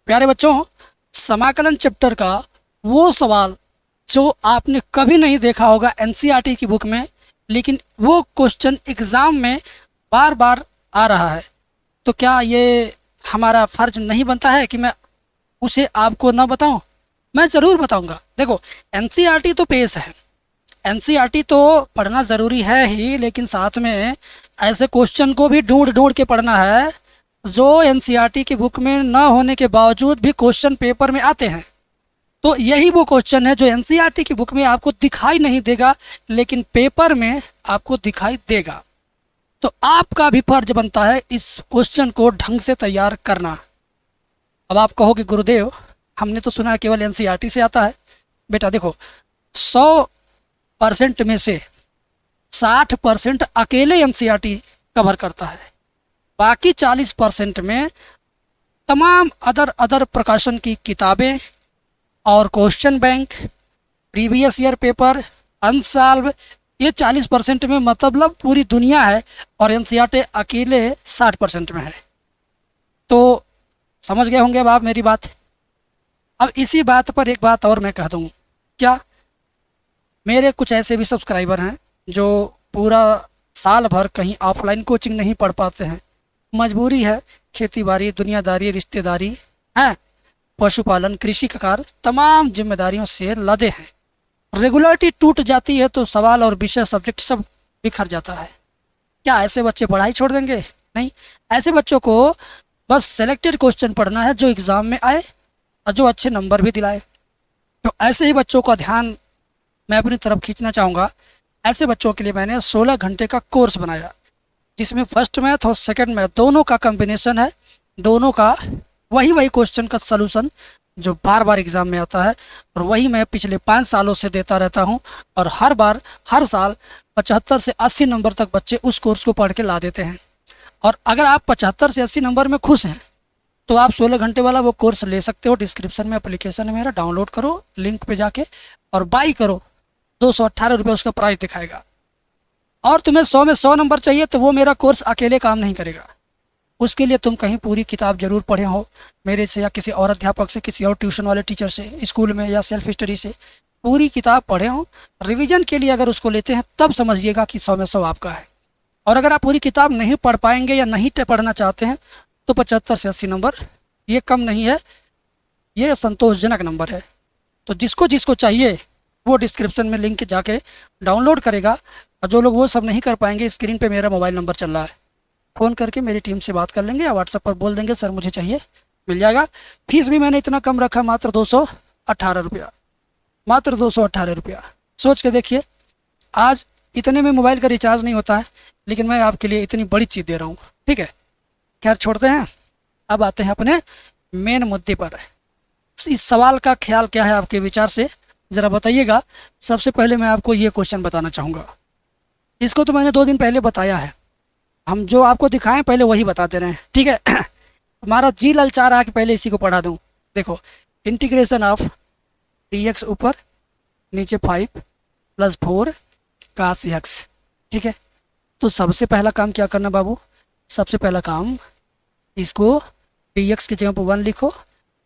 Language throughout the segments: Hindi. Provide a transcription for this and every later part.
प्यारे बच्चों, समाकलन चैप्टर का वो सवाल जो आपने कभी नहीं देखा होगा एनसीईआरटी की बुक में, लेकिन वो क्वेश्चन एग्ज़ाम में बार बार आ रहा है, तो क्या ये हमारा फ़र्ज नहीं बनता है कि मैं उसे आपको ना बताऊं? मैं ज़रूर बताऊंगा। देखो, एनसीईआरटी तो पेश है, एनसीईआरटी तो पढ़ना ज़रूरी है ही, लेकिन साथ में ऐसे क्वेश्चन को भी ढूंढ ढूंढ के पढ़ना है जो एनसीईआरटी की बुक में ना होने के बावजूद भी क्वेश्चन पेपर में आते हैं। तो यही वो क्वेश्चन है जो एनसीईआरटी की बुक में आपको दिखाई नहीं देगा, लेकिन पेपर में आपको दिखाई देगा। तो आपका भी फर्ज बनता है इस क्वेश्चन को ढंग से तैयार करना। अब आप कहोगे गुरुदेव, हमने तो सुना है केवल एनसीईआरटी से आता है। बेटा देखो, 100% में से 60% अकेले एनसीईआरटी कवर करता है, बाकी 40% में तमाम अदर प्रकाशन की किताबें और question bank, previous year paper, unsolved, ये 40% में मतलब पूरी दुनिया है, और एनसीईआरटी अकेले 60% में है। तो समझ गए होंगे अब आप मेरी बात। अब इसी बात पर एक बात और मैं कह दूँ क्या, मेरे कुछ ऐसे भी सब्सक्राइबर हैं जो पूरा साल भर कहीं ऑफलाइन कोचिंग नहीं पढ़ पाते हैं, मजबूरी है, खेती बाड़ी, दुनियादारी, रिश्तेदारी हैं, पशुपालन, कृषि का कार्य, तमाम जिम्मेदारियों से लदे हैं। रेगुलरिटी टूट जाती है तो सवाल और विषय सब्जेक्ट सब बिखर जाता है। क्या ऐसे बच्चे पढ़ाई छोड़ देंगे? नहीं, ऐसे बच्चों को बस सेलेक्टेड क्वेश्चन पढ़ना है जो एग्ज़ाम में आए और जो अच्छे नंबर भी दिलाए। तो ऐसे ही बच्चों का ध्यान मैं अपनी तरफ खींचना चाहूँगा। ऐसे बच्चों के लिए मैंने 16 घंटे का कोर्स बनाया, जिसमें फर्स्ट मैथ और सेकंड मैथ दोनों का कम्बिनेशन है, दोनों का वही क्वेश्चन का सलूशन जो बार बार एग्ज़ाम में आता है, और वही मैं पिछले 5 सालों से देता रहता हूं, और हर साल 75 से 80 नंबर तक बच्चे उस कोर्स को पढ़ के ला देते हैं। और अगर आप 75 से 80 नंबर में खुश हैं तो आप 16 घंटे वाला वो कोर्स ले सकते हो। डिस्क्रिप्शन में एप्लीकेशन है मेरा, डाउनलोड करो, लिंक पे जाके और बाई करो। 218 रुपये उसका प्राइस दिखाएगा। और तुम्हें 100 में 100 नंबर चाहिए तो वो मेरा कोर्स अकेले काम नहीं करेगा। उसके लिए तुम कहीं पूरी किताब जरूर पढ़े हो, मेरे से या किसी और अध्यापक से, किसी और ट्यूशन वाले टीचर से, स्कूल में या सेल्फ स्टडी से पूरी किताब पढ़े हो। रिवीजन के लिए अगर उसको लेते हैं तब समझिएगा कि 100 में 100 आपका है। और अगर आप पूरी किताब नहीं पढ़ पाएंगे या नहीं पढ़ना चाहते हैं तो 75 से 80 नंबर ये कम नहीं है, ये संतोषजनक नंबर है। तो जिसको जिसको चाहिए वो डिस्क्रिप्शन में लिंक जाके डाउनलोड करेगा। और जो लोग वो सब नहीं कर पाएंगे, स्क्रीन पे मेरा मोबाइल नंबर चल रहा है, फ़ोन करके मेरी टीम से बात कर लेंगे या व्हाट्सएप पर बोल देंगे सर मुझे चाहिए, मिल जाएगा। फीस भी मैंने इतना कम रखा, मात्र 218 रुपया, मात्र 218 रुपया। सोच के देखिए, आज इतने में मोबाइल का रिचार्ज नहीं होता है, लेकिन मैं आपके लिए इतनी बड़ी चीज़ दे रहा हूँ। ठीक है, खैर छोड़ते हैं, अब आते हैं अपने मेन मुद्दे पर। इस सवाल का ख्याल क्या है आपके विचार से ज़रा बताइएगा। सबसे पहले मैं आपको ये क्वेश्चन बताना चाहूँगा। इसको तो मैंने 2 दिन पहले बताया है, हम जो आपको दिखाएं पहले वही बताते रहें, ठीक है। हमारा जी ललचा रहा कि पहले इसी को पढ़ा दूं। देखो, इंटीग्रेशन ऑफ dx ऊपर नीचे 5 + 4 cos x, ठीक है। तो सबसे पहला काम क्या करना बाबू, सबसे पहला काम इसको dx की जगह पर 1 लिखो,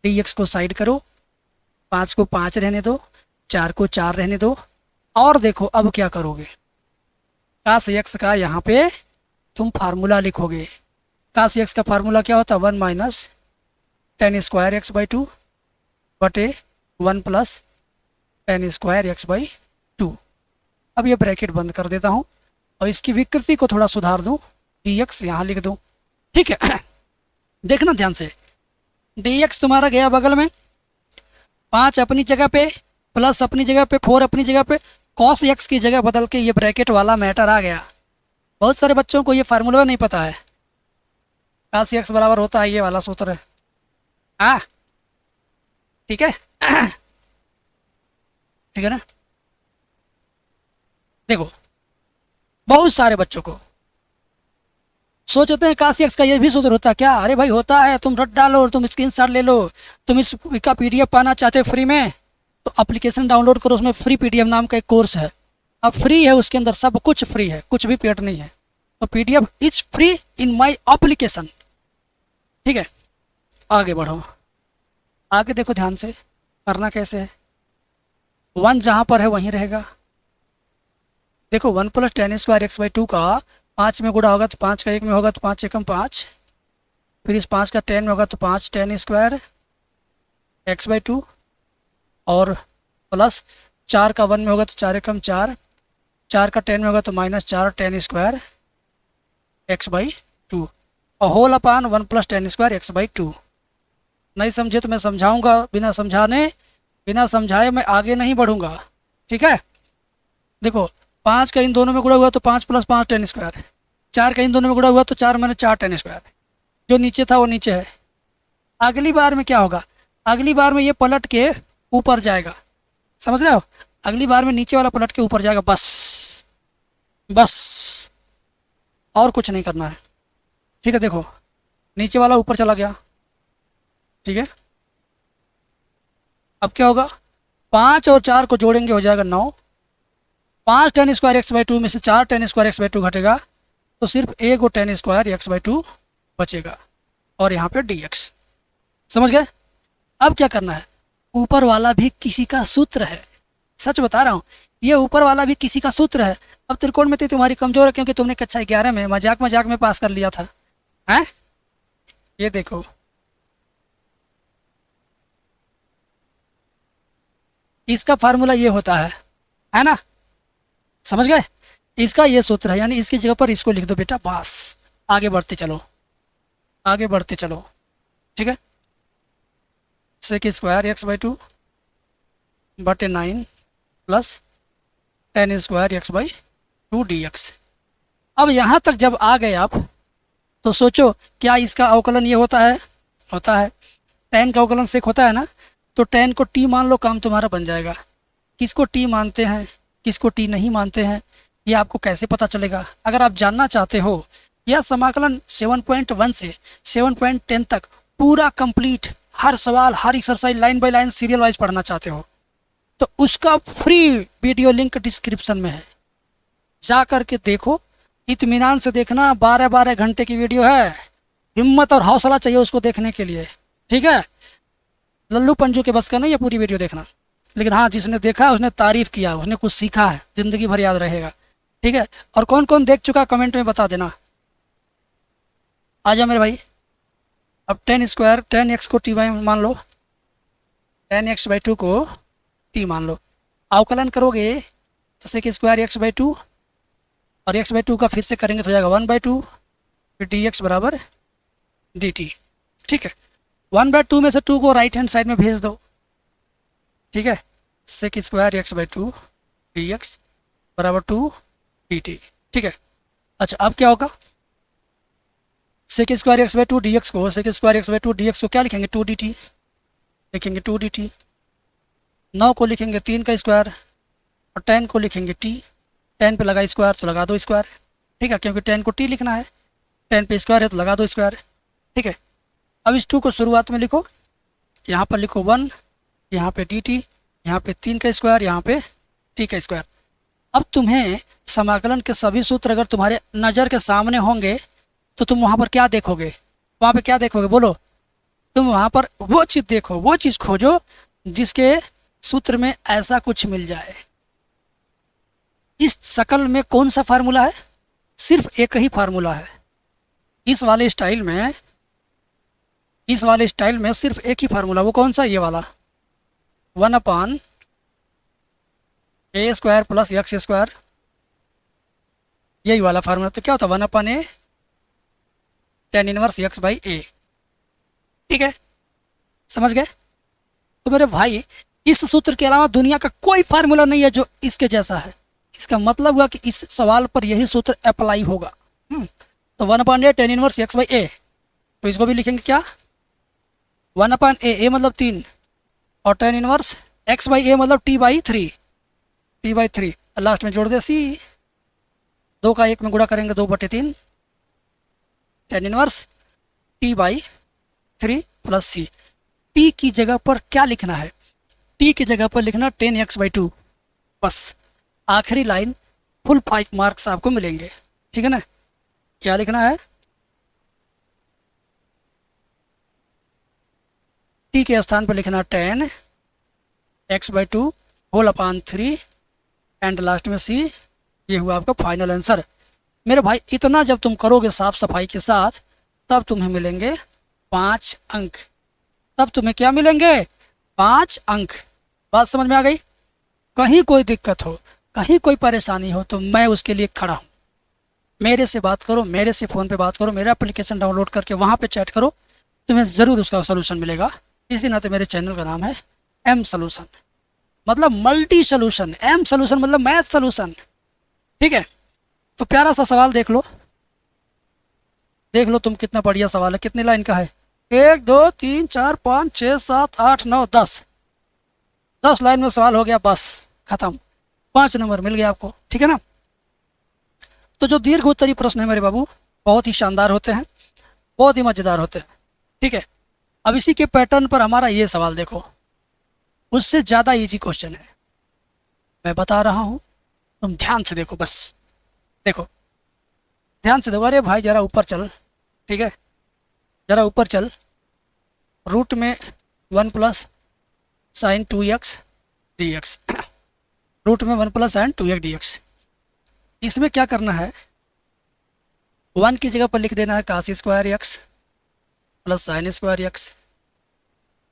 dx को साइड करो, 5 को 5 रहने दो, 4 को 4 रहने दो। और देखो अब क्या करोगे, cos x का यहाँ पे तुम फार्मूला लिखोगे। cos x का फार्मूला क्या होता है, 1 - tan² x/2 बटे 1 + tan² x/2। अब ये ब्रैकेट बंद कर देता हूँ और इसकी विकृति को थोड़ा सुधार दूँ, dx यहाँ लिख दूँ, ठीक है। देखना ध्यान से, dx तुम्हारा गया बगल में, 5 अपनी जगह पे, प्लस अपनी जगह पे, 4 अपनी जगह पे, cos x की जगह बदल के ये ब्रैकेट वाला मैटर आ गया। बहुत सारे बच्चों को ये फार्मूला नहीं पता है। cos x बराबर होता है ये वाला सूत्र है, हाँ ठीक है। ठीक है ना। देखो, बहुत सारे बच्चों को सोचते हैं cos x का ये भी सूत्र होता है क्या? अरे भाई होता है, तुम रट डालो और तुम स्क्रीनशॉट ले लो। तुम इसका PDF पाना चाहते हो फ्री में तो एप्लीकेशन डाउनलोड करो, उसमें फ्री PDF नाम का एक कोर्स है। अब फ्री है, उसके अंदर सब कुछ फ्री है, कुछ भी पेड नहीं है। तो PDF is free in my application, ठीक है। आगे बढ़ो, आगे देखो ध्यान से, करना कैसे है। 1 जहाँ पर है वहीं रहेगा। देखो 1 + tan² x/2 का 5 में गुणा होगा तो 5 का 1 में होगा तो 5 एकम 5, फिर इस 5 का 10 में होगा तो 5 tan² x/2, और प्लस 4 का 1 में होगा तो 4 एकम 4, 4 का 10 में होगा तो -4 tan² x/2, और होल अपान 1 + tan²x/2। नहीं समझे तो मैं समझाऊंगा, बिना समझाए मैं आगे नहीं बढ़ूंगा, ठीक है। देखो 5 का इन दोनों में गुणा हुआ तो 5 + 5 tan², 4 का इन दोनों में गुणा हुआ तो 4 - 4 tan²। जो नीचे था वो नीचे है। अगली बार में क्या होगा, अगली बार में ये पलट के ऊपर जाएगा, समझ रहे हो। अगली बार में नीचे वाला पलट के ऊपर जाएगा, बस बस, और कुछ नहीं करना है, ठीक है। देखो नीचे वाला ऊपर चला गया, ठीक है। अब क्या होगा, 5 और 4 को जोड़ेंगे हो जाएगा 9। 5 tan²x/2 में से 4 tan²x/2 घटेगा तो सिर्फ एक वो tan²x/2 बचेगा, और यहाँ पे dx। समझ गए। अब क्या करना है, ऊपर वाला भी किसी का सूत्र है, सच बता रहा हूँ, ये ऊपर वाला भी किसी का सूत्र है। अब त्रिकोणमिति तुम्हारी कमजोर है क्योंकि तुमने कक्षा 11 में मजाक मजाक में पास कर लिया था, हैं। ये देखो, इसका फार्मूला ये होता है ना, समझ गए। इसका ये सूत्र है, यानी इसकी जगह पर इसको लिख दो बेटा, बस आगे बढ़ते चलो, आगे बढ़ते चलो, ठीक है। sec² x/2 बटे 9 प्लस tan²x/2 dx। अब यहाँ तक जब आ गए आप तो सोचो, क्या इसका अवकलन ये होता है, होता है। tan का अवकलन sec होता है ना, तो tan को t मान लो, काम तुम्हारा बन जाएगा। किसको t मानते हैं, किसको t नहीं मानते हैं, ये आपको कैसे पता चलेगा। अगर आप जानना चाहते हो यह समाकलन 7.1 से 7.10 तक पूरा कंप्लीट, हर सवाल हर exercise line by line serial wise पढ़ना चाहते हो, तो उसका फ्री वीडियो लिंक डिस्क्रिप्शन में है, जा कर के देखो, इत्मीनान से देखना। 12-12 घंटे की वीडियो है, हिम्मत और हौसला चाहिए उसको देखने के लिए, ठीक है। लल्लू पंजू के बस का नहीं है पूरी वीडियो देखना, लेकिन हाँ जिसने देखा उसने तारीफ किया, उसने कुछ सीखा है, ज़िंदगी भर याद रहेगा, ठीक है। और कौन कौन देख चुका कमेंट में बता देना। आ जाओ मेरे भाई। अब tan x को t मान लो, tan x/2 को t मान लो। अवकलन करोगे तो sec² x/2 और x/2 का फिर से करेंगे तो हो जाएगा 1/2, फिर dx बराबर dt, ठीक है। 1/2 में से 2 को राइट हैंड साइड में भेज दो, ठीक है। sec² x/2 dx बराबर 2 dt, ठीक है। अच्छा अब क्या होगा, sec² x/2 dx को sec² x/2 dx को क्या लिखेंगे, 2 dt लिखेंगे, 2 dt। 9 को लिखेंगे 3 का स्क्वायर, और 10 को लिखेंगे t, 10 पे लगा स्क्वायर तो लगा दो स्क्वायर, ठीक है, क्योंकि 10 को t लिखना है, 10 पे स्क्वायर है तो लगा दो स्क्वायर, ठीक है। अब इस 2 को शुरुआत में लिखो, यहाँ पर लिखो 1, यहाँ पे dt, यहाँ पे 3 का स्क्वायर, यहाँ पे t का स्क्वायर। अब तुम्हें समाकलन के सभी सूत्र अगर तुम्हारे नज़र के सामने होंगे तो तुम वहाँ पर क्या देखोगे, वहाँ पे क्या देखोगे बोलो। तुम वहाँ पर वो चीज़ देखो, वो चीज़ खोजो जिसके सूत्र में ऐसा कुछ मिल जाए। इस शकल में कौन सा फार्मूला है, सिर्फ एक ही फार्मूला है। इस वाले स्टाइल में सिर्फ एक ही फार्मूला, वो कौन सा, ये वाला 1/a² + x², यही वाला फार्मूला। तो क्या होता है 1/a tan−1 x/a, ठीक है, समझ गए। तो मेरे भाई इस सूत्र के अलावा दुनिया का कोई फार्मूला नहीं है जो इसके जैसा है। इसका मतलब हुआ कि इस सवाल पर यही सूत्र अप्लाई होगा। तो 1/a tan−1 x/a, तो इसको भी लिखेंगे क्या, 1/a, a मतलब 3, और tan−1 x/a मतलब t/3, लास्ट में जोड़ दे c, 2 का 1 में गुणा करेंगे 2/3, tan−1 t/3 plus c। t की जगह पर क्या लिखना है, t की जगह पर लिखना tan x/2, बस आखिरी लाइन, फुल 5 मार्क्स आपको मिलेंगे, ठीक है ना। क्या लिखना है, टी के स्थान पर लिखना 10x/2 whole upon 3 and last में सी। ये हुआ आपका फाइनल आंसर। मेरे भाई इतना जब तुम करोगे साफ सफाई के साथ तब तुम्हें मिलेंगे 5 अंक। तब तुम्हें क्या मिलेंगे? 5 अंक। बात समझ में आ गई? कहीं कोई दिक्कत हो, कहीं कोई परेशानी हो तो मैं उसके लिए खड़ा हूँ। मेरे से बात करो, मेरे से फ़ोन पे बात करो, मेरा एप्लीकेशन डाउनलोड करके वहाँ पे चैट करो, तुम्हें ज़रूर उसका सोल्यूशन मिलेगा। इसी नाते मेरे चैनल का नाम है एम सोल्यूशन, मतलब मल्टी सोल्यूशन। एम सोल्यूशन मतलब मैथ सोल्यूशन। ठीक है, तो प्यारा सा सवाल देख लो, देख लो तुम, कितना बढ़िया सवाल है। कितनी लाइन का है? 1 2 3 4 5 6 7 8 9 10। 10 लाइन में सवाल हो गया, बस खत्म। 5 नंबर मिल गया आपको। ठीक है ना? तो जो दीर्घ उत्तरी प्रश्न है मेरे बाबू, बहुत ही शानदार होते हैं, बहुत ही मज़ेदार होते हैं। ठीक है, अब इसी के पैटर्न पर हमारा ये सवाल देखो, उससे ज़्यादा इजी क्वेश्चन है, मैं बता रहा हूँ, तुम ध्यान से देखो, बस देखो, ध्यान से देखो। अरे भाई ज़रा ऊपर चल, ठीक है, ज़रा ऊपर चल। रूट में 1 plus sign 2x dx, root में 1 प्लस साइन 2x dx। इसमें क्या करना है, 1 की जगह पर लिख देना है cos square x plus sine square x।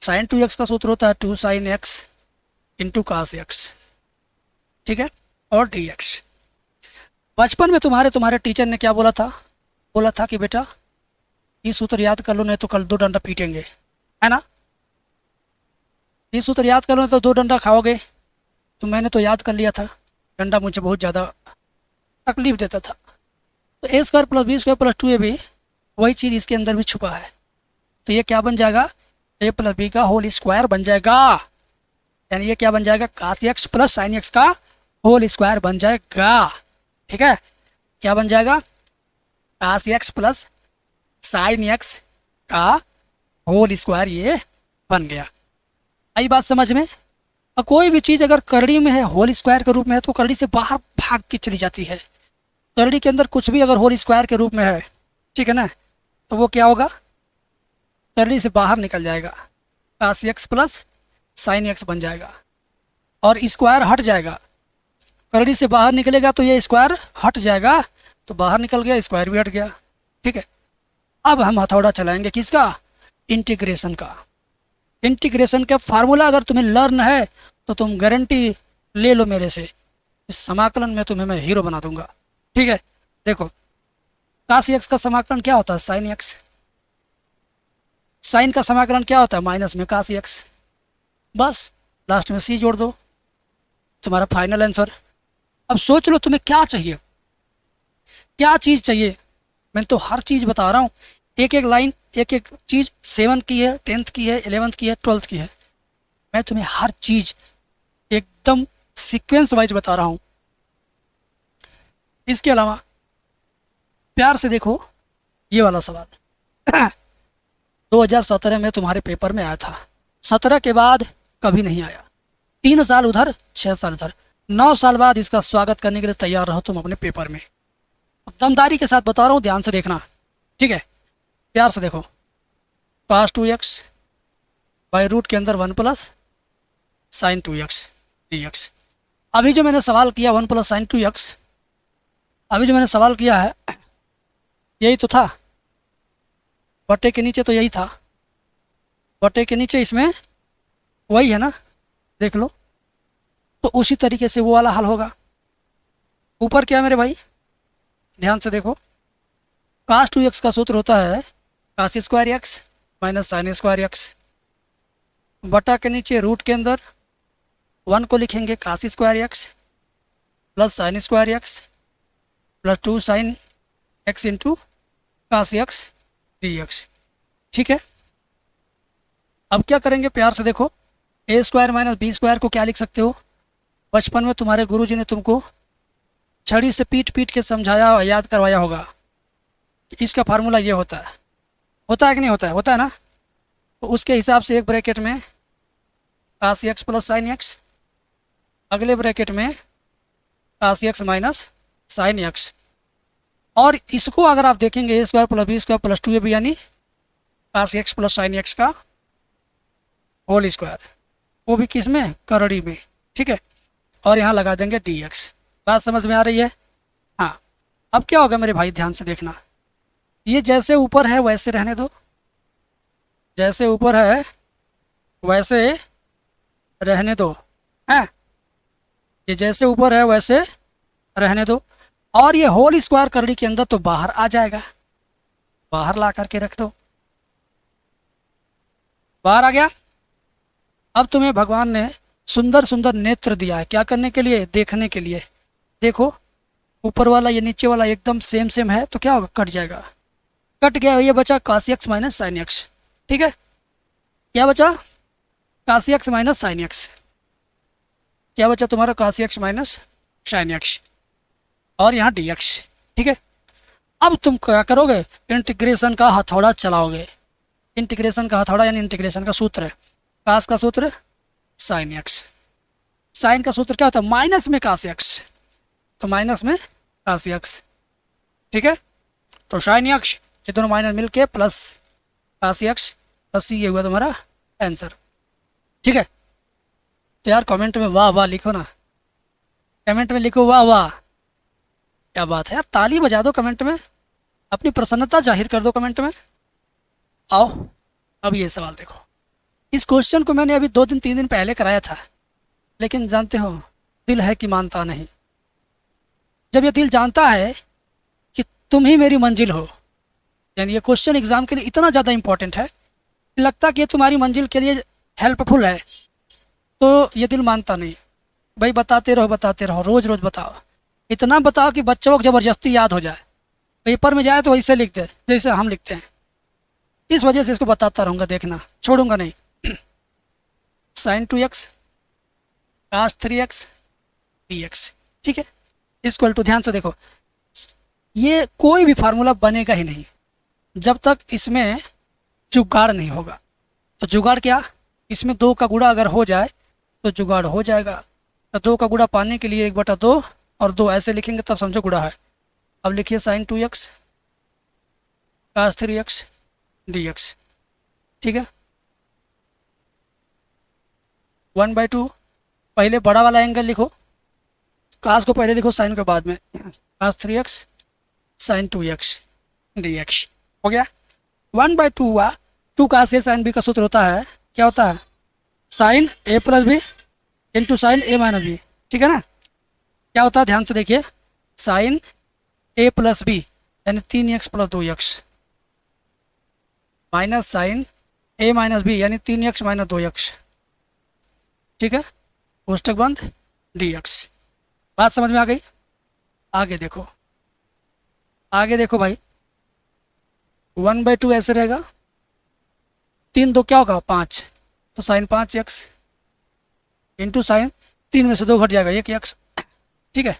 Sine 2x का सूत्र होता है 2 sine x into cos x। ठीक है, और dx। बचपन में तुम्हारे टीचर ने क्या बोला था? बोला था कि बेटा ये सूत्र याद कर लो, नहीं तो कल 2 डंडा पीटेंगे, है ना? ये सूत्र याद कर लो नहीं तो 2 डंडा खाओगे। तो मैंने तो याद कर लिया था, डंडा मुझे बहुत ज़्यादा तकलीफ देता था। तो A square plus B square plus 2ab, वही चीज़ इसके अंदर भी छुपा है। तो ये क्या बन जाएगा? a प्लस बी का होल स्क्वायर बन जाएगा। यानी ये क्या बन जाएगा? कास एक्स प्लस साइन एक्स का होल स्क्वायर बन जाएगा। ठीक है, क्या बन जाएगा? कास एक्स प्लस साइन एक्स का होल स्क्वायर ये बन गया। आई बात समझ में? और कोई भी चीज़ अगर करड़ी में है, होल स्क्वायर के रूप में है, तो करड़ी से बाहर भाग के चली जाती है। करड़ी के अंदर कुछ भी अगर होल स्क्वायर के रूप में है, ठीक है ना, तो वो क्या होगा? करड़ी से बाहर निकल जाएगा, कास एक्स प्लस साइन एक्स बन जाएगा और स्क्वायर हट जाएगा। करड़ी से बाहर निकलेगा तो ये स्क्वायर हट जाएगा, तो बाहर निकल गया, स्क्वायर भी हट गया। ठीक है, अब हम हथौड़ा चलाएंगे किसका? इंटीग्रेशन का। इंटीग्रेशन का फार्मूला अगर तुम्हें लर्न है तो तुम गारंटी ले लो मेरे से, इस समाकलन में तुम्हें मैं हीरो बना दूंगा। ठीक है, देखो, कास एक्स का समाकलन क्या होता है? Sine x. साइन का समाकलन क्या होता है? माइनस में कास एक्स। बस लास्ट में सी जोड़ दो, तुम्हारा फाइनल आंसर। अब सोच लो तुम्हें क्या चाहिए, क्या चीज़ चाहिए। मैं तो हर चीज़ बता रहा हूँ, एक एक लाइन, एक एक चीज़। 7 की है, 10th की है, 11th की है, 12th की है। मैं तुम्हें हर चीज़ एकदम सीक्वेंस वाइज बता रहा हूँ। इसके अलावा प्यार से देखो ये वाला सवाल 2017 में तुम्हारे पेपर में आया था। 17 के बाद कभी नहीं आया। 3 साल उधर, 6 साल उधर, 9 साल बाद इसका स्वागत करने के लिए तैयार रहो तुम अपने पेपर में। दमदारी के साथ बता रहा हूँ, ध्यान से देखना। ठीक है, प्यार से देखो। cos 2x बाई रूट के अंदर 1 प्लस साइन 2x dx। अभी जो मैंने सवाल किया 1 प्लस साइन 2x, अभी जो मैंने सवाल किया है यही तो था। बटे के नीचे तो यही था, बटे के नीचे इसमें वही है ना, देख लो। तो उसी तरीके से वो वाला हल होगा। ऊपर क्या मेरे भाई, ध्यान से देखो। cos 2x का सूत्र होता है cos square x minus sine square x, बटा के नीचे रूट के अंदर 1 को लिखेंगे cos square x plus sine square x plus 2 sine x into cos x dx। ठीक है, अब क्या करेंगे? प्यार से देखो, A square minus B square को क्या लिख सकते हो? बचपन में तुम्हारे गुरुजी ने तुमको छड़ी से पीट पीट के समझाया, याद करवाया होगा कि इसका फार्मूला ये होता है कि नहीं होता है? होता है ना। तो उसके हिसाब से एक ब्रैकेट में cos x plus sine x, अगले ब्रैकेट में cos x minus sine x. और इसको अगर आप देखेंगे A square plus B square plus 2ab यानी cos x plus sine x का होल स्क्वायर, वो भी किस में, करड़ी में, ठीक है। और यहाँ लगा देंगे dx। बात समझ में आ रही है? हाँ। अब क्या होगा मेरे भाई, ध्यान से देखना, ये जैसे ऊपर है वैसे रहने दो, जैसे ऊपर है वैसे रहने दो, है, ये जैसे ऊपर है वैसे रहने दो। और ये होल स्क्वायर करड़ी के अंदर तो बाहर आ जाएगा, बाहर ला करके रख दो, बाहर आ गया। अब तुम्हें भगवान ने सुंदर सुंदर नेत्र दिया है, क्या करने के लिए, देखने के लिए। देखो ऊपर वाला ये नीचे वाला एकदम सेम सेम है, तो क्या होगा, कट जाएगा, कट गया, ये बचा cos x minus sine x, ठीक है। क्या बचा, cos x minus sine x, क्या बचा तुम्हारा, cos x minus sine x, और यहाँ dx, ठीक है। अब तुम क्या करोगे, इंटीग्रेशन का हथौड़ा चलाओगे। इंटीग्रेशन का हथौड़ा यानी इंटीग्रेशन का सूत्र है, कास का सूत्र साइन एक्स, साइन का सूत्र क्या होता है, माइनस में कास एक्स, तो माइनस में कास एक्स, ठीक है। तो साइन एक्स, ये दोनों माइनस मिलके प्लस कास एक्स प्लस ये हुआ तुम्हारा आंसर, ठीक है। तो यार कमेंट में वाह वाह लिखो ना, कमेंट में लिखो वाह वाह, क्या बात है यार, ताली बजा दो कमेंट में, अपनी प्रसन्नता जाहिर कर दो कमेंट में। आओ अब ये सवाल देखो, इस क्वेश्चन को मैंने अभी 2 दिन 3 दिन पहले कराया था, लेकिन जानते हो दिल है कि मानता नहीं। जब ये दिल जानता है कि तुम ही मेरी मंजिल हो, यानी ये क्वेश्चन एग्जाम के लिए इतना ज़्यादा इंपॉर्टेंट है कि लगता है कि ये तुम्हारी मंजिल के लिए हेल्पफुल है, तो ये दिल मानता नहीं। भाई बताते रहो, रोज़ रोज़ बताओ, इतना बताओ कि बच्चों को ज़बरदस्ती याद हो जाए, पेपर में जाए तो वैसे लिख दे जैसे हम लिखते हैं। इस वजह से इसको बताता रहूँगा, देखना छोड़ूंगा नहीं। साइन 2x कास 3x dx, ठीक है। इक्वल टू, ध्यान से देखो, ये कोई भी फार्मूला बनेगा ही नहीं जब तक इसमें जुगाड़ नहीं होगा। तो जुगाड़ क्या, इसमें 2 का गुणा अगर हो जाए तो जुगाड़ हो जाएगा। तो 2 का गुणा पाने के लिए 1/2 और 2 ऐसे लिखेंगे तब समझो गुणा है। अब लिखिए साइन 2x कास 3x dx, ठीक है। 1/2, पहले बड़ा वाला एंगल लिखो, कास को पहले लिखो, साइन को बाद में, कास 3x साइन 2x dx, हो गया। 1/2 हुआ, 2 कास ए साइन बी का सूत्र होता है, क्या होता है, sign A plus B into sine A minus B, ठीक है ना। क्या होता है, ध्यान से देखिए, साइन ए प्लस बी यानी 3x plus 2x minus sine A minus B यानी 3x माइनस 2x, ठीक है, कोष्टक बंद dx। बात समझ में आ गई? आगे देखो, आगे देखो भाई, 1/2 ऐसे रहेगा, 3 2 क्या होगा 5, तो साइन 5x इंटू साइन 3 में से 2 घट जाएगा 1x, ठीक है,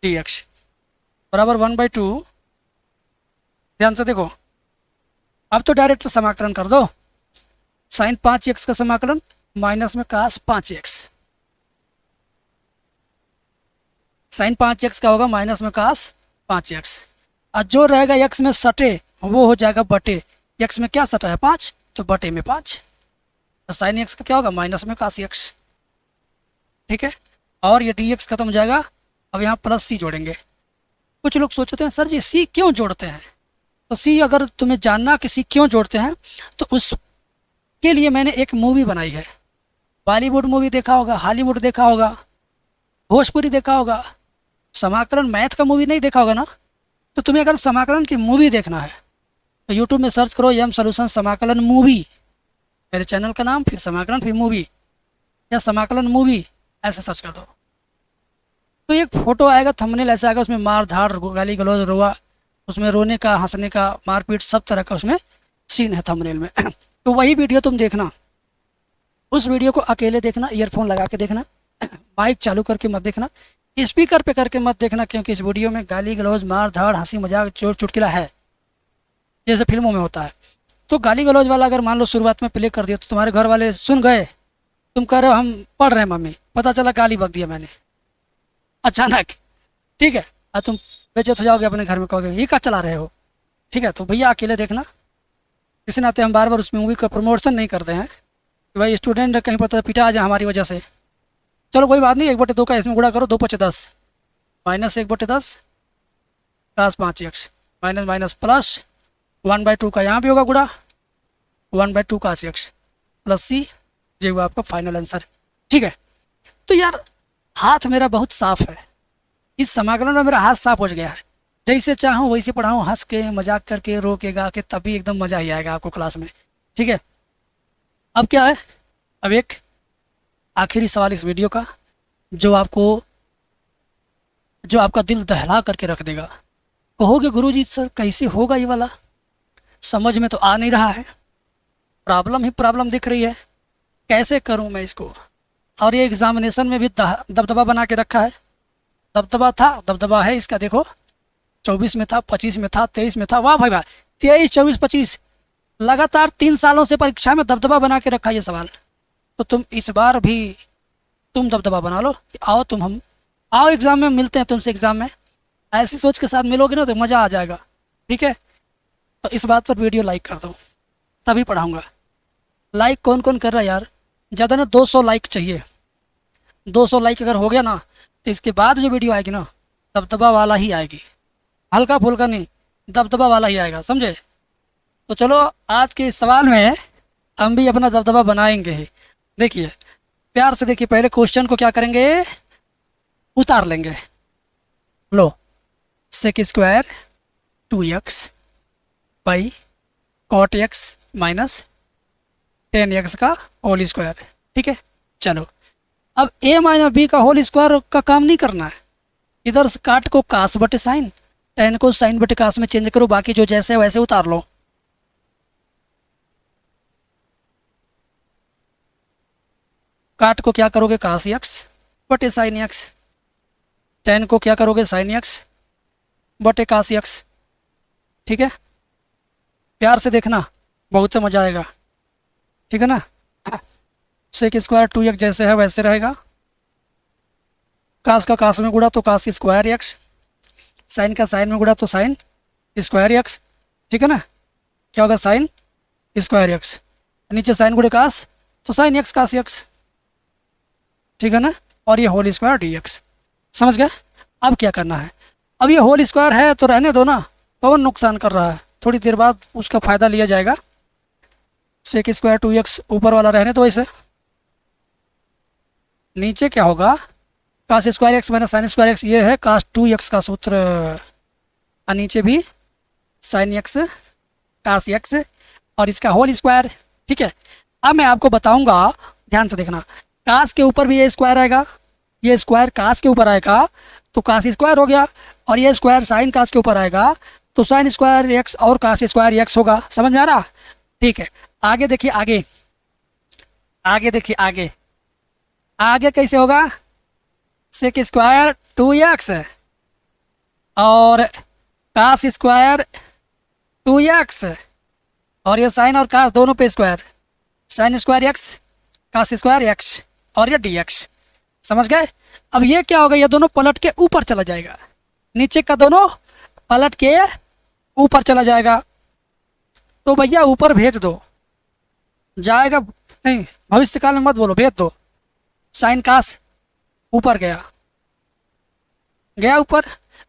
dx बराबर 1/2। ध्यान से देखो, अब तो डायरेक्ट समाकलन कर दो, साइन 5x का समाकलन माइनस में कास 5x, साइन 5x का होगा माइनस में कास 5x, और जो रहेगा x में सटे वो हो जाएगा बटे, x में क्या सटा है 5, तो बटे में 5, तो साइन x का क्या होगा माइनस में कास x, ठीक है। और ये dx खत्म हो जाएगा, अब यहाँ प्लस सी जोड़ेंगे। कुछ लोग सोचते हैं सर जी सी क्यों जोड़ते हैं, तो सी अगर तुम्हें जानना कि सी क्यों जोड़ते हैं तो उसके लिए मैंने एक मूवी बनाई है। बॉलीवुड मूवी देखा होगा, हॉलीवुड देखा होगा, भोजपुरी देखा होगा, समाकलन मैथ का मूवी नहीं देखा होगा ना। तो तुम्हें अगर समाकलन की मूवी देखना है तो यूट्यूब में सर्च करो एम सॉल्यूशन समाकलन मूवी, मेरे चैनल का नाम, फिर समाकलन फिर मूवी या समाकलन मूवी ऐसे सर्च कर दो, तो एक फ़ोटो आएगा, थंबनेल ऐसा आएगा, उसमें मार धाड़ गाली गलौज रोआ, उसमें रोने का हंसने का मारपीट सब तरह का उसमें सीन है थंबनेल में। तो वही वीडियो तुम देखना, उस वीडियो को अकेले देखना, ईयरफोन लगा के देखना, माइक चालू करके मत देखना, स्पीकर पे करके मत देखना, क्योंकि इस वीडियो में गाली गलौज मार धाड़ हंसी मजाक चोट चुटकिला है जैसे फिल्मों में होता है। तो गाली गलौज वाला अगर मान लो शुरुआत में प्ले कर दिया तो तुम्हारे घर वाले सुन गए, तुम कह रहे हो हम पढ़ रहे हैं मम्मी, पता चला गाली बक दिया मैंने अचानक, ठीक है, और तुम बेइज्जत हो जाओगे, अपने घर में कहोगे ये क्या चला रहे हो, ठीक है। तो भैया अकेले देखना, इस नाते हम बार बार उस मूवी का प्रमोशन नहीं करते हैं, कि भाई स्टूडेंट कहीं पता पिटा आ जाए हमारी वजह से। चलो कोई बात नहीं, 1/2 का इसमें गुणा करो, 2×5 = 10, minus 1/10 plus 5x, minus minus plus 1/2 का यहाँ भी होगा गुणा, 1/2 का x प्लस सी, ये हुआ आपका फाइनल आंसर। ठीक है, तो यार हाथ मेरा बहुत साफ है, इस समाकलन में मेरा हाथ साफ हो गया है। जैसे चाहूँ वैसे पढ़ाऊँ, हंस के मजाक करके रो के गा के, तभी एकदम मज़ा ही आएगा आपको क्लास में। ठीक है, अब क्या है, अब एक आखिरी सवाल इस वीडियो का, जो आपका दिल दहला करके रख देगा। कहोगे गुरुजी सर कैसे होगा ये वाला, समझ में तो आ नहीं रहा है, प्रॉब्लम ही प्रॉब्लम दिख रही है, कैसे करूं मैं इसको। और ये एग्जामिनेशन में भी दबदबा बना के रखा है, दबदबा था, दबदबा है इसका, देखो 24 में था, 25 में था, 23 में था, वाह भाई वाह, 23, 24, 25 लगातार 3 सालों से परीक्षा में दबदबा बना के रखा ये सवाल। तो तुम इस बार भी तुम दबदबा बना लो कि आओ हम आओ एग्ज़ाम में, मिलते हैं तुमसे एग्ज़ाम में, ऐसी सोच के साथ मिलोगे ना तो मज़ा आ जाएगा। ठीक है, तो इस बात पर वीडियो लाइक कर दो, तभी पढ़ाऊँगा। लाइक कौन कौन कर रहा है यार, ज़्यादा ना 200 लाइक चाहिए। 200 लाइक अगर हो गया ना तो इसके बाद जो वीडियो आएगी ना दबदबा वाला ही आएगी, हल्का फुल्का नहीं, दबदबा वाला ही आएगा, समझे। तो चलो आज के इस सवाल में हम भी अपना दबदबा बनाएंगे ही। देखिए प्यार से देखिए, पहले क्वेश्चन को क्या करेंगे, उतार लेंगे। लो, sec² 2x by cot x minus 10x का होल स्क्वायर। ठीक है, चलो अब a माइनस b का होल स्क्वायर का काम नहीं करना है, इधर से काट को कास बटे साइन, टेन को साइन बटे कास में चेंज करो, बाकी जो जैसे वैसे उतार लो। काट को क्या करोगे, कास x बटे साइन x, टेन को क्या करोगे, साइन x बटे कास x। ठीक है, प्यार से देखना, बहुत मज़ा आएगा। ठीक है ना, sec² 2x जैसे है वैसे रहेगा, कास का कास में गुणा तो कास स्क्वायर x, साइन का साइन में गुणा तो साइन स्क्वायर x। ठीक है ना, क्या होगा, साइन स्क्वायर x, नीचे साइन गुणे कास तो साइन x कास x। ठीक है ना, और ये होल स्क्वायर dx। समझ गए। अब क्या करना है, अब ये होल स्क्वायर है तो रहने दो ना, कौन नुकसान कर रहा है, थोड़ी देर बाद उसका फ़ायदा लिया जाएगा। sec² 2x ऊपर वाला रहने दो ऐसे, नीचे क्या होगा, cos square x minus sine square x, ये है कास 2x का सूत्र, और नीचे भी साइन x कास x और इसका होल स्क्वायर। ठीक है, अब मैं आपको बताऊंगा, ध्यान से देखना, कास के ऊपर भी ये स्क्वायर आएगा, ये स्क्वायर कास के ऊपर आएगा तो कास स्क्वायर हो गया, और ये स्क्वायर साइन कास के ऊपर आएगा तो साइन स्क्वायर x और कास स्क्वायर x होगा। समझ में आ रहा। ठीक है, आगे देखिए, आगे देखिए, आगे कैसे होगा, sec² 2x और कास स्क्वायर 2x, और ये साइन और कास दोनों पे square, sine square x cos square x, और ये dx। समझ गए। अब ये क्या होगा, ये दोनों पलट के ऊपर चला जाएगा, नीचे का दोनों पलट के ऊपर चला जाएगा, तो भैया ऊपर भेज दो, जाएगा नहीं, भविष्य काल में मत बोलो, भेज दो। साइन कास ऊपर गया ऊपर,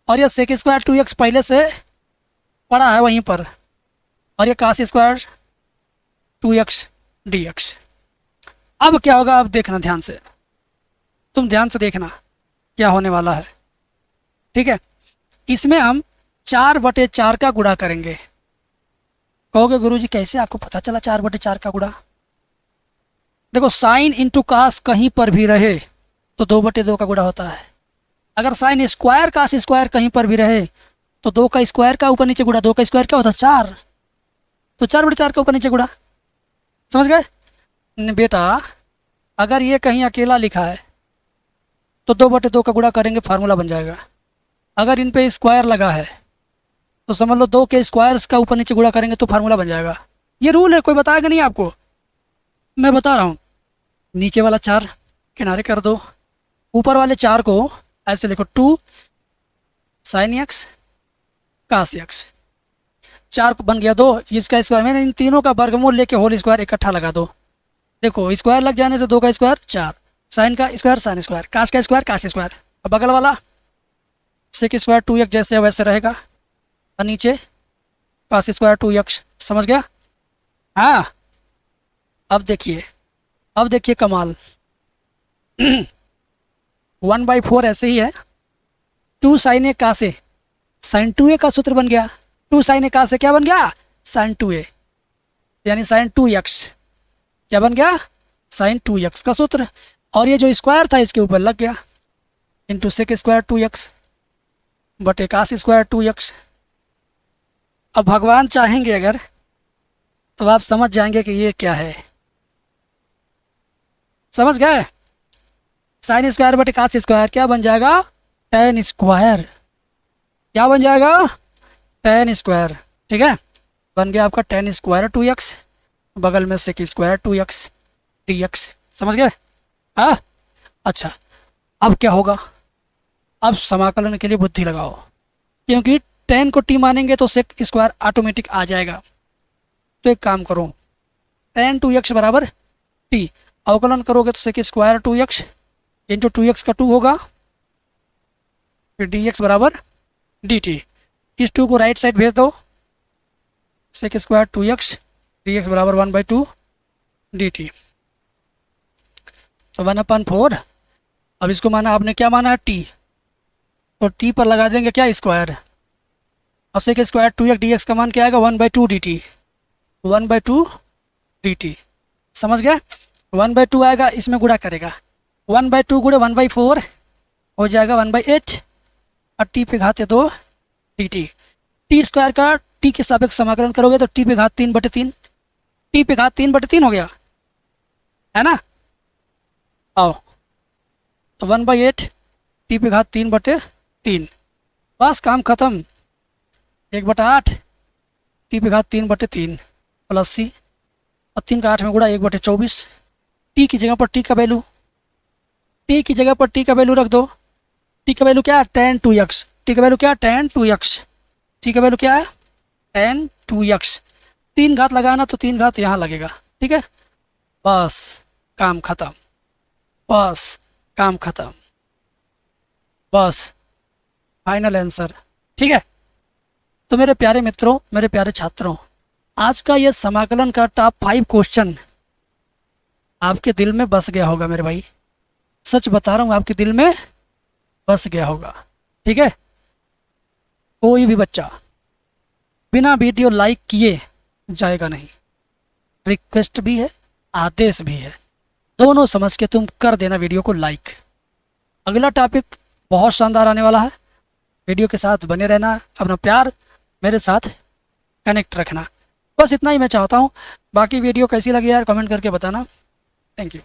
और ये sec² 2x पहले से पड़ा है वहीं पर, और ये कास स्क्वायर 2x dx। अब क्या होगा, अब देखना ध्यान से, तुम ध्यान से देखना क्या होने वाला है। ठीक है, इसमें हम 4/4 का गुणा करेंगे। कहोगे गुरुजी कैसे आपको पता चला 4/4 का गुणा। देखो, साइन इंटू कास कहीं पर भी रहे तो 2/2 का गुणा होता है, अगर साइन स्क्वायर कास स्क्वायर कहीं पर भी रहे तो 2 का स्क्वायर का ऊपर नीचे गुणा, 2 का स्क्वायर क्या होता है, 4, तो 4/4 का ऊपर नीचे गुणा। समझ गए बेटा। अगर ये कहीं अकेला लिखा है तो 2/2 का गुणा करेंगे, फार्मूला बन जाएगा। अगर इन पे स्क्वायर लगा है तो समझ लो 2 के स्क्वायर्स का ऊपर नीचे गुणा करेंगे तो फार्मूला बन जाएगा। ये रूल है, कोई बताएगा नहीं आपको, मैं बता रहा हूँ। नीचे वाला 4 किनारे कर दो, ऊपर वाले 4 को ऐसे लिखो, 2 साइन x कास x, 4 बन गया 2, इसका स्क्वायर, मैंने इन तीनों का वर्गमूल लेके होल स्क्वायर इकट्ठा लगा दो, देखो स्क्वायर लग जाने से 2 का स्क्वायर 4, साइन का स्क्वायर साइन स्क्वायर, कास का स्क्वायर कास स्क्वायर। अब बगल वाला सेक स्क्वायर 2x जैसे है वैसे रहेगा, और नीचे कास स्क्वायर 2x। समझ गया? हाँ। अब देखिए कमाल। 1/4 ऐसे ही है, 2 साइन ए का से साइन 2a का सूत्र बन गया। 2 साइन ए का से क्या बन गया? साइन 2a, यानी साइन 2x। क्या बन गया? साइन 2x का सूत्र। और ये जो स्क्वायर था इसके ऊपर लग गया, इंटू सेक स्क्वायर 2x बटे कास स्क्वायर 2x। अब भगवान चाहेंगे अगर तो आप समझ जाएंगे कि ये क्या है। समझ गए? साइन स्क्वायर बटे कास स्क्वायर क्या बन जाएगा? Ten square. क्या बन जाएगा? Ten square. ठीक है, बन गया आपका टेन स्क्वायर 2x, बगल में सेक स्क्वायर 2x dx। समझ गए? हाँ। अच्छा, अब क्या होगा? अब समाकलन के लिए बुद्धि लगाओ, क्योंकि 10 को t मानेंगे तो सेक स्क्वायर ऑटोमेटिक आ जाएगा। तो एक काम करो, tan 2x बराबर t, अवकलन करोगे तो sec square 2x into 2x का 2 होगा, फिर dx बराबर dt। इस 2 को राइट साइड भेज दो, सेक स्क्वायर 2x dx बराबर 1/2 dt। तो 1/4। अब इसको माना आपने, क्या माना है? t, तो t पर लगा देंगे क्या? स्क्वायर। और सेक स्क्वायर 2x dx का मान क्या आएगा? 1/2 dt। 1/2 dt। समझ गए? 1/2 आएगा, इसमें गुणा करेगा, 1/2 गुणे 1/4 हो जाएगा 1/8, और t पे घात 2 dt। टी स्क्वायर का t के सापेक्ष समाकलन करोगे तो t पे घात 3/3, t पे घात 3/3 हो गया, है ना? आओ, तो 1/8 t पे घात 3/3, बस काम खत्म। 1/8 t पे घात 3/3 प्लस c, और 3 का 8 में गुणा 1/24। t की जगह पर t का वैल्यू, t की जगह पर t का वैल्यू रख दो। t का वैल्यू क्या है? tan 2x। t का वैल्यू क्या है? tan 2x। t का वैल्यू क्या है? tan 2x। 3 घात लगाना तो 3 घात यहाँ लगेगा। ठीक है, बस काम खत्म, बस काम खत्म, बस फाइनल आंसर। ठीक है, तो मेरे प्यारे मित्रों, मेरे प्यारे छात्रों, आज का ये समाकलन का टॉप 5 क्वेश्चन आपके दिल में बस गया होगा मेरे भाई, सच बता रहा हूँ, आपके दिल में बस गया होगा। ठीक है, कोई भी बच्चा बिना वीडियो लाइक किए जाएगा नहीं, रिक्वेस्ट भी है, आदेश भी है, दोनों समझ के तुम कर देना वीडियो को लाइक। अगला टॉपिक बहुत शानदार आने वाला है, वीडियो के साथ बने रहना, अपना प्यार मेरे साथ कनेक्ट रखना। बस इतना ही मैं चाहता हूँ, बाकी वीडियो कैसी लगी यार कमेंट करके बताना। Thank you.